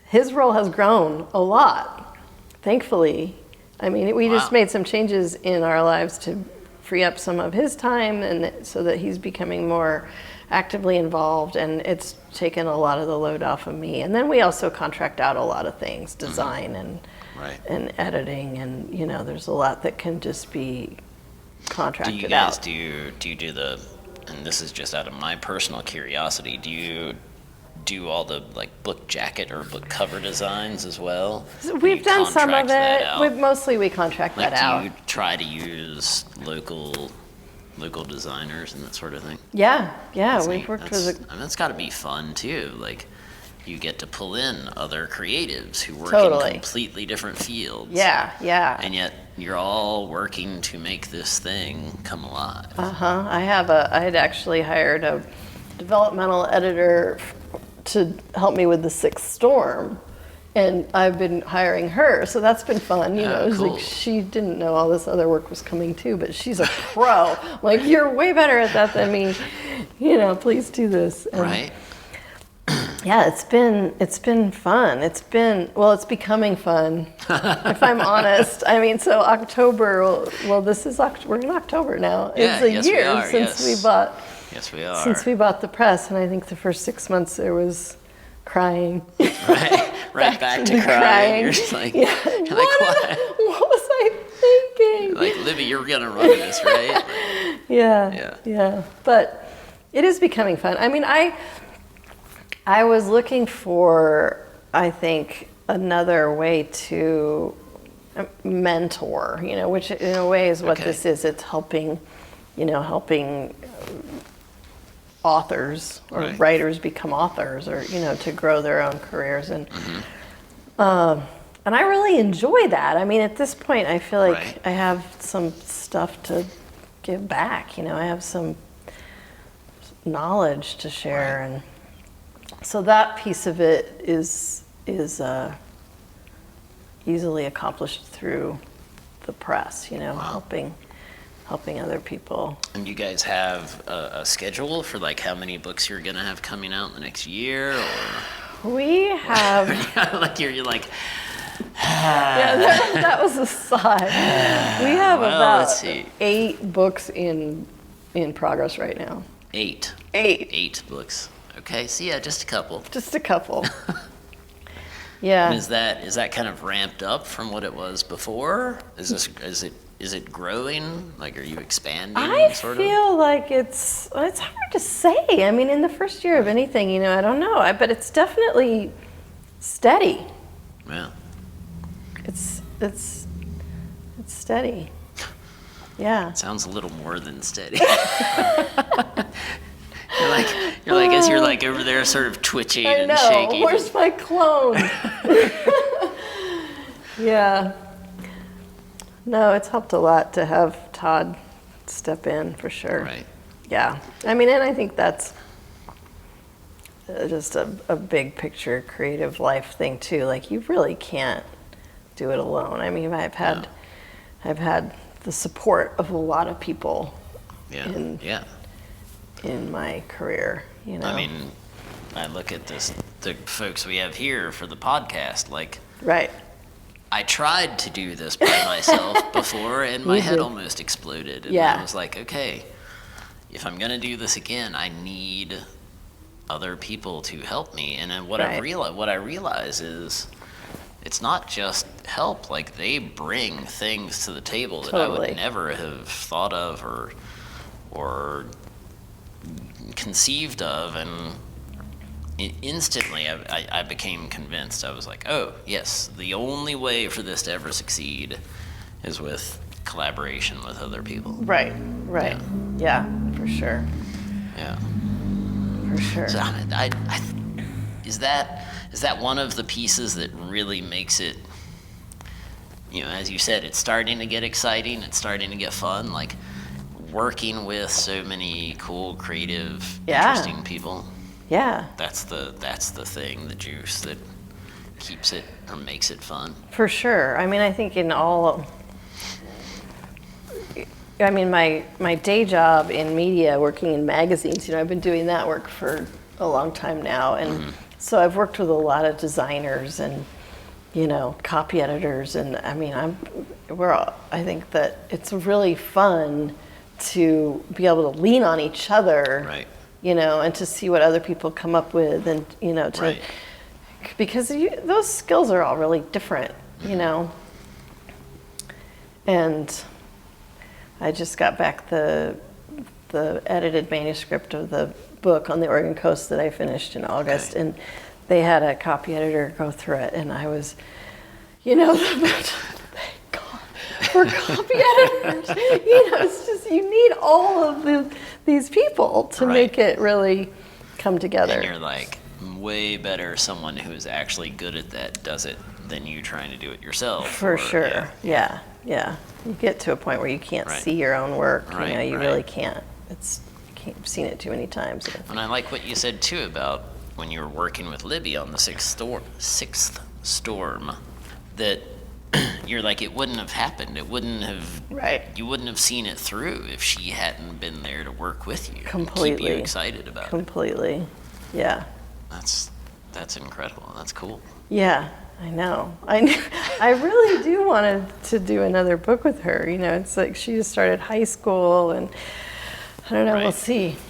his role has grown a lot, thankfully. I mean, we just made some changes in our lives to free up some of his time, and so that he's becoming more actively involved, and it's taken a lot of the load off of me. And then we also contract out a lot of things, design and editing, and there's a lot that can just be contracted out. Do you guys do you do the, and this is just out of my personal curiosity, do you do all the book jacket or book cover designs as well? We've done some of it. Mostly we contract that out. Do you try to use local designers and that sort of thing? Yeah, we've worked with. I mean, that's got to be fun too. You get to pull in other creatives who work in completely different fields. Yeah. And yet you're all working to make this thing come alive. I had actually hired a developmental editor to help me with The Sixth Storm, and I've been hiring her, so that's been fun. It's cool. She didn't know all this other work was coming too, but she's a pro. You're way better at that than me. Please do this. And right. Yeah, it's been fun. It's becoming fun, if I'm honest. I mean, so October. Well, we're in October now. Yeah, it's a year since we bought. Yes, we are. Since we bought the press, and I think the first 6 months there was crying. Right back to crying. You're just like, yeah. What was I thinking? Libby, you're gonna run this, right? Yeah. But it is becoming fun. I mean, I was looking for, I think, another way to mentor, which in a way is what this is. It's helping authors or writers become authors, or to grow their own careers, and I really enjoy that. I mean, at this point, I feel like I have some stuff to give back. I have some knowledge to share, and so that piece of it is easily accomplished through the press. Helping other people. And you guys have a schedule for how many books you're gonna have coming out in the next year, or? We have. you're like. Yeah, that was a sigh. We have about 8 books in progress right now. 8. 8. 8 books. Okay, so yeah, just a couple. Just a couple. Yeah. And is that kind of ramped up from what it was before? Is it growing? Are you expanding? I feel like it's hard to say. I mean, in the first year of anything, I don't know. But it's definitely steady. Yeah. It's steady. Yeah. It sounds a little more than steady. You're over there sort of twitching and shaking. Where's my clone? Yeah. No, it's helped a lot to have Todd step in, for sure. Right. Yeah. I mean, and I think that's just a big picture creative life thing too. You really can't do it alone. I mean, I've had the support of a lot of people in my career, I mean, I look at the folks we have here for the podcast, Right. I tried to do this by myself before, and my head almost exploded. And I was like, okay, if I'm going to do this again, I need other people to help me. And then what Right. I realize is it's not just help. Like, they bring things to the table that I Totally. would never have thought of or conceived of, and instantly I became convinced. I was like, oh yes, the only way for this to ever succeed is with collaboration with other people. Right. Yeah, for sure. Yeah. For sure. So is that one of the pieces that really makes it, as you said, it's starting to get exciting, it's starting to get fun, like working with so many cool, creative, Yeah. interesting people. Yeah, That's the thing, the juice that keeps it or makes it fun. for sure. I mean, I think my day job in media, working in magazines, I've been doing that work for a long time now. And so I've worked with a lot of designers and, copy editors. And I mean, I think that it's really fun to be able to lean on each other. Right. And to see what other people come up with, and Right. because those skills are all really different, And I just got back the edited manuscript of the book on the Oregon coast that I finished in August, Okay. and they had a copy editor go through it, and I was, thank God for copy editors. It's just, you need all of these people to Right. make it really come together. And you're like, way better someone who is actually good at that does it than you trying to do it yourself. For or- sure. Yeah. You get to a point where you can't Right. see your own work. Right, You right. really can't. I've seen it too many times. And I like what you said too about when you were working with Libby on the sixth storm, that you're like, it wouldn't have happened. It wouldn't have. Right. You wouldn't have seen it through if she hadn't been there to work with you. And Completely. keep you excited about it. Completely. Yeah. That's incredible. That's cool. Yeah. I know. I really do want to do another book with her. It's like she just started high school, and I don't know. Right.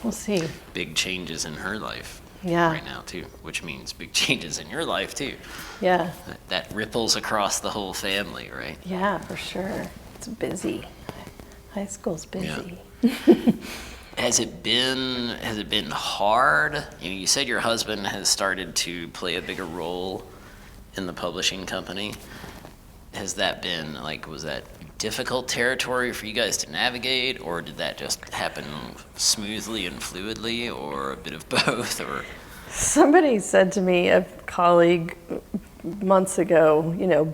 We'll see. Big changes in her life. Yeah. Right now too, which means big changes in your life too. Yeah. That ripples across the whole family, right? Yeah, for sure. It's busy. High school's busy. Has it been hard? You said your husband has started to play a bigger role in the publishing company. Has that been was that difficult territory for you guys to navigate, or did that just happen smoothly and fluidly, or a bit of both? Or Somebody said to me, a colleague months ago,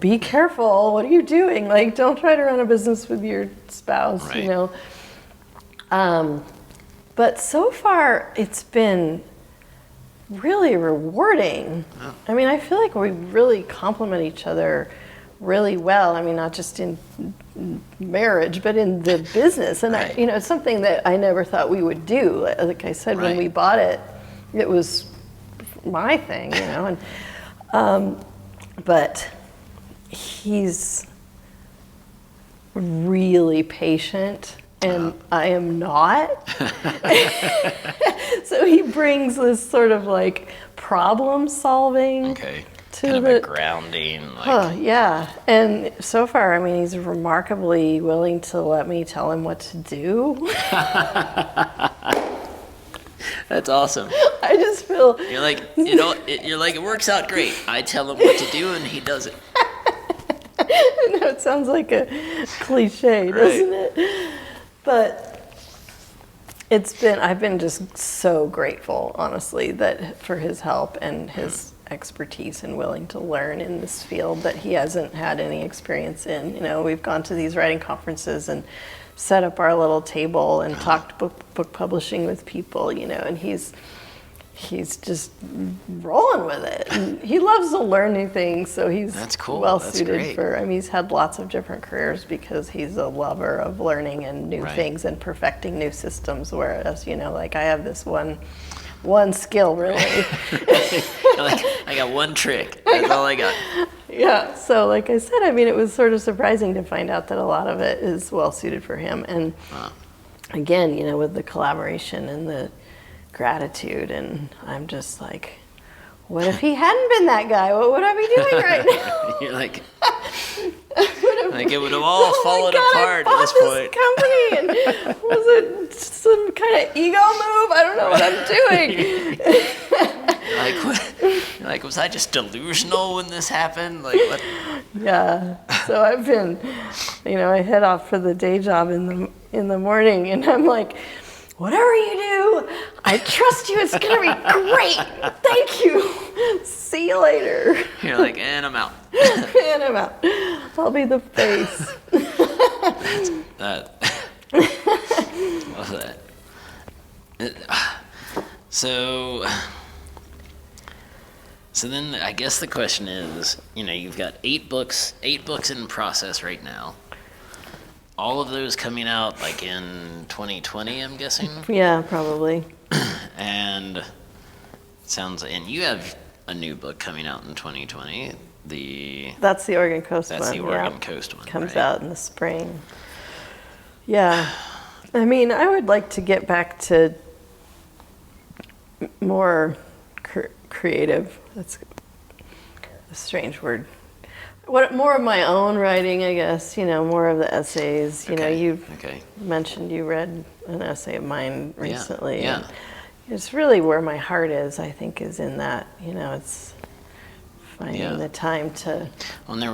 be careful. What are you doing? Don't try to run a business with your spouse, Right. But so far, it's been really rewarding. Oh. I mean, I feel like we really complement each other really well. I mean, not just in marriage, but in the business. And Right. it's something that I never thought we would do. Like I said, when Right. we bought it, it was my thing, but he's really patient, and I am not. So he brings this sort of problem solving. okay, To kind of the- a grounding. Oh, yeah. And so far, I mean, he's remarkably willing to let me tell him what to do. That's awesome. I just feel, You're like, you're like, it works out great. I tell him what to do, and he does it. it sounds like a cliche, doesn't it? But I've been just so grateful, honestly, for his help and his expertise and willing to learn in this field that he hasn't had any experience in. We've gone to these writing conferences and set up our little table and talked book publishing with people, and he's just rolling with it. And he loves to learn new things, so he's That's cool. well That's suited great. for. I mean, he's had lots of different careers because he's a lover of learning and new Right. things and perfecting new systems. Whereas, I have this one skill really. You're like, I got one trick. That's all I got. Yeah. So, like I said, I mean, it was sort of surprising to find out that a lot of it is well suited for him. And again, with the collaboration and the gratitude, and I'm just like, what if he hadn't been that guy? What would I be doing right now? You're like it would have all fallen apart at this point. Company, and was it some kind of ego move? I don't know what I'm doing. Like, was I just delusional when this happened? Like, what? Yeah. So I've been, I head off for the day job in the morning, and I'm like, whatever you do, I trust you. It's gonna be great. Thank you. See you later. You're like, and I'm out. And I'm out. I'll be the face. Love that. So then I guess the question is, you've got 8 books in process right now. All of those coming out like in 2020, I'm guessing. Yeah, probably. And you have a new book coming out in 2020. That's the Oregon Coast one. That's the Oregon Coast one. Comes right? out in the spring. Yeah. I mean, I would like to get back to more creative. That's a strange word. More of my own writing, I guess. More of the essays. You mentioned you read an essay of mine recently. Yeah. It's really where my heart is. I think is in that. It's finding the time to. Well, and there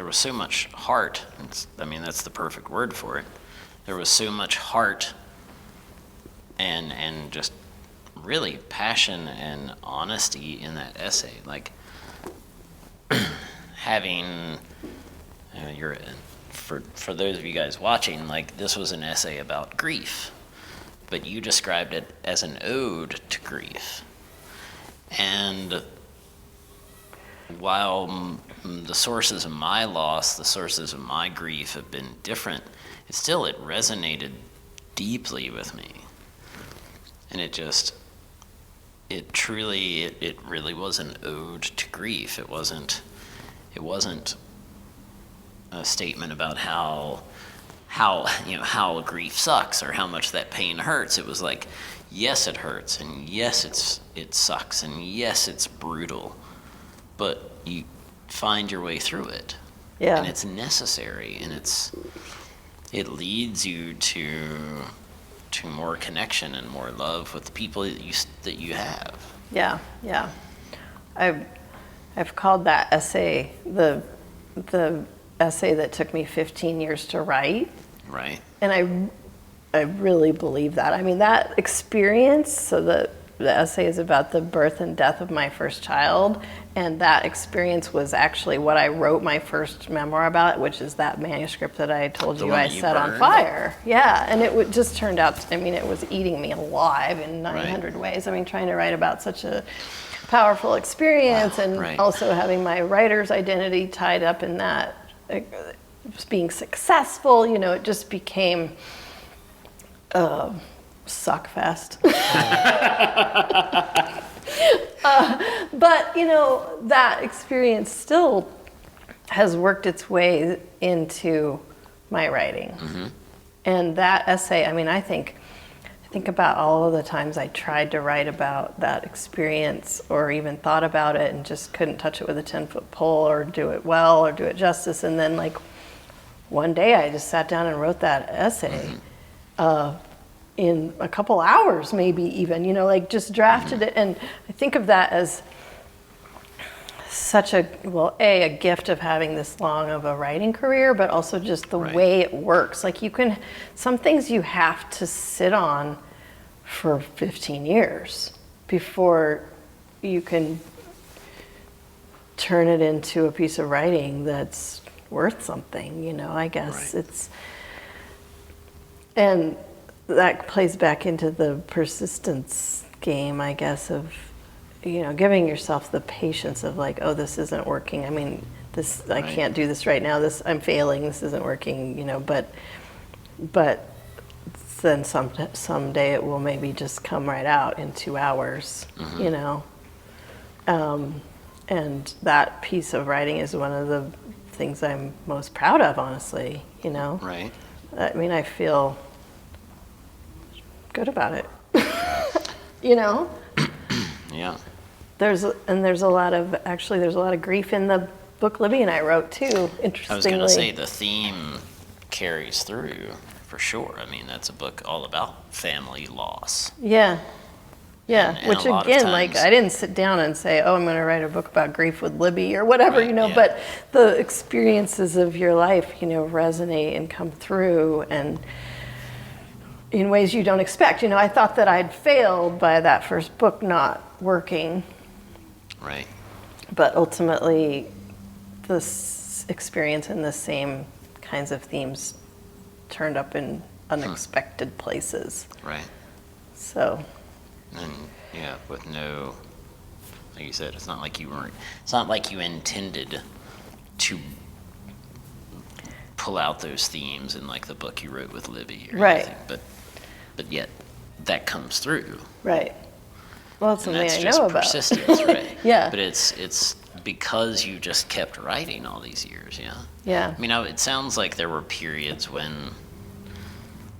was so much heart. That's the perfect word for it. There was so much heart and just really passion and honesty in that essay. Like having for those of you guys watching, like this was an essay about grief, but you described it as an ode to grief. And while the sources of my loss, the sources of my grief have been different, it resonated deeply with me. And it really was an ode to grief. It wasn't a statement about how grief sucks or how much that pain hurts. It was like, yes, it hurts, and yes, it sucks, and yes, it's brutal, but you find your way through it. Yeah. And it's necessary, and it leads you to more connection and more love with the people that you have. Yeah. I've called that essay the essay that took me 15 years to write. Right. And I really believe that. I mean, that experience, so the essay is about the birth and death of my first child, and that experience was actually what I wrote my first memoir about, which is that manuscript that I told you I set on fire. Yeah, and it just turned out, it was eating me alive in 900 ways. Trying to write about such a powerful experience, and also having my writer's identity tied up in that, being successful, it just became suck fest. But that experience still has worked its way into my writing. Mm-hmm. And that essay, I think about all of the times I tried to write about that experience or even thought about it and just couldn't touch it with a 10-foot pole or do it well or do it justice. And then one day I just sat down and wrote that essay in a couple hours, maybe even, just drafted it. And I think of that as such a gift of having this long of a writing career, but also just the way it works. Some things you have to sit on for 15 years before you can turn it into a piece of writing that's worth something, I guess. And that plays back into the persistence game, I guess, of giving yourself the patience of this isn't working. I can't do this right now. I'm failing. This isn't working. But then someday it will maybe just come right out in 2 hours. Mm-hmm. And that piece of writing is one of the things I'm most proud of, honestly. Right. I feel good about it. You know? Yeah. There's a lot of grief in the book Libby and I wrote too, interestingly. I was going to say the theme carries through for sure. I mean, that's a book all about family loss. Yeah. Yeah, And which a lot of again, like, times- I didn't sit down and say, oh, I'm going to write a book about grief with Libby or whatever, Right, you know, yeah. but the experiences of your life, you know, resonate and come through and in ways you don't expect. You know, I thought that I'd failed by that first book not working, Right. but ultimately this experience and the same kinds of themes turned up in unexpected places. Right. So, And yeah, with no, like you said, it's not like you intended to pull out those themes in like the book you wrote with Libby or Right. anything, but yet that comes through. right. Well, it's And something that's I just know about. persistence, right? Yeah. But it's because you just kept writing all these years, yeah. Yeah. I mean, it sounds like there were periods when,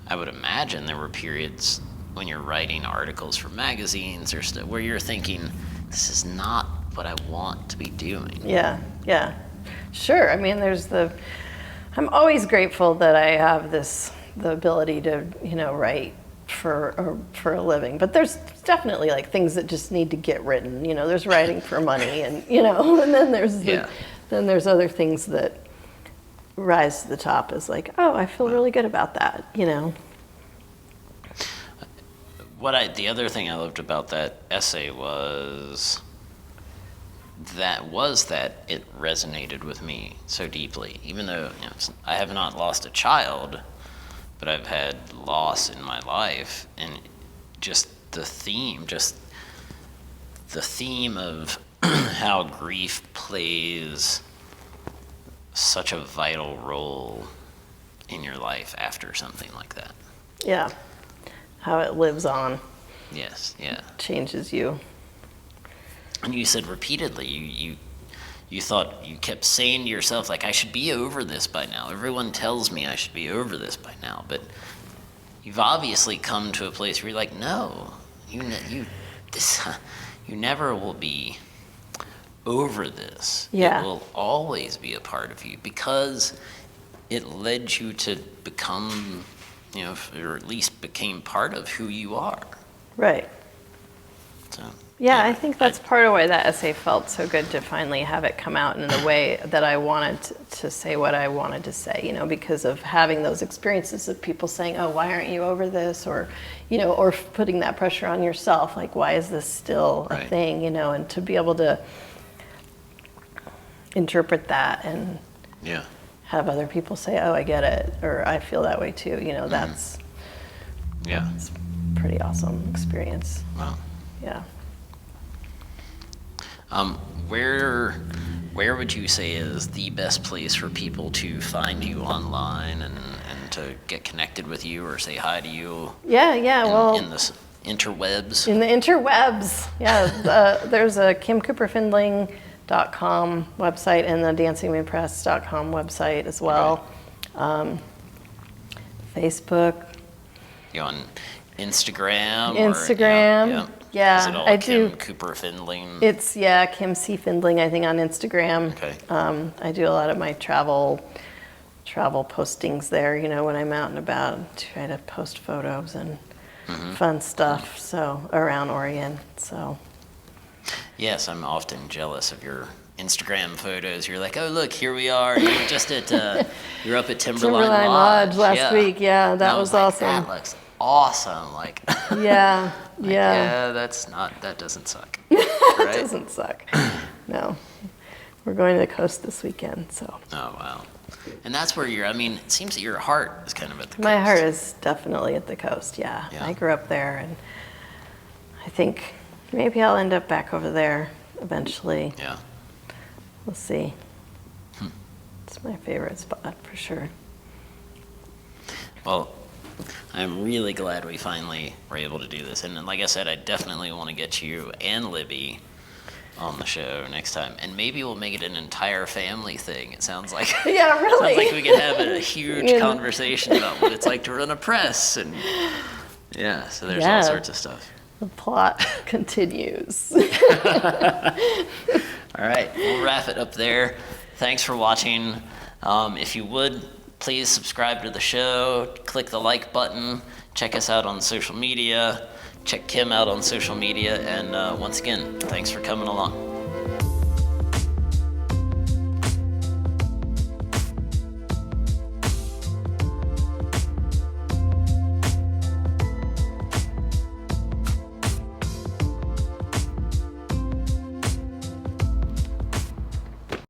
I would imagine there were periods when you're writing articles for magazines or stuff where you're thinking, this is not what I want to be doing. Yeah, yeah. Sure. I mean, I'm always grateful that I have the ability to, you know, write for a living. But there's definitely like things that just need to get written. You know, there's writing for money and, you know, and then there's other things that rise to the top as like, oh, I feel really good about that, you know. The other thing I loved about that essay was that it resonated with me so deeply. Even though, you know, I have not lost a child, but I've had loss in my life, and just the theme of how grief plays such a vital role in your life after something like that. Yeah. How it lives on, Yes, yeah. changes you. And you said repeatedly, you thought, you kept saying to yourself, like, I should be over this by now. Everyone tells me I should be over this by now. But you've obviously come to a place where you're like, no, you never will be over this. Yeah. It will always be a part of you because it led you to become, you know, or at least became part of who you are. Right. So, Yeah, I think that's part of why that essay felt so good to finally have it come out in the way that I wanted to say what I wanted to say, you know, because of having those experiences of people saying, oh, why aren't you over this? Or, you know, or putting that pressure on yourself, like, why is this still a Right. thing, you know, and to be able to interpret that and yeah. have other people say, oh, I get it, or I feel that way too, you know, that's Yeah. a pretty awesome experience. Wow. Yeah. Where would you say is the best place for people to find you online and to get connected with you or say hi to you Yeah, well. in the interwebs? In the interwebs, yeah. There's a KimCooperFindling.com website and the DancingWindPress.com website as well. Facebook. You on Instagram? Instagram. Yeah, Is it all I Kim do. Cooper Findling? It's, Kim C. Findling, I think, on Instagram. Okay. I do a lot of my travel postings there, you know, when I'm out and about, try to post photos and fun stuff, so, around Oregon, so. Yes, I'm often jealous of your Instagram photos. You're like, oh, look, here we are. You're just at, you're up at Timberline Lodge last week, yeah, that And I was like, awesome. That looks awesome. Like, Yeah, like, yeah. that doesn't suck. It Right? doesn't suck. No. We're going to the coast this weekend, so. Oh, wow. And that's where it seems that your heart is kind of at the coast. My heart is definitely at the coast, yeah. Yeah. I grew up there, and I think maybe I'll end up back over there eventually. Yeah. We'll see. It's my favorite spot, for sure. Well, I'm really glad we finally were able to do this. And like I said, I definitely want to get you and Libby on the show next time. And maybe we'll make it an entire family thing. It sounds like Yeah, really. sounds like we could have a huge conversation about what it's like to run a press and Yeah, so there's Yeah. all sorts of stuff. The plot continues. All right, we'll wrap it up there. Thanks for watching. If you would, please subscribe to the show, click the like button, check us out on social media, check Kim out on social media, and once again, thanks for coming along.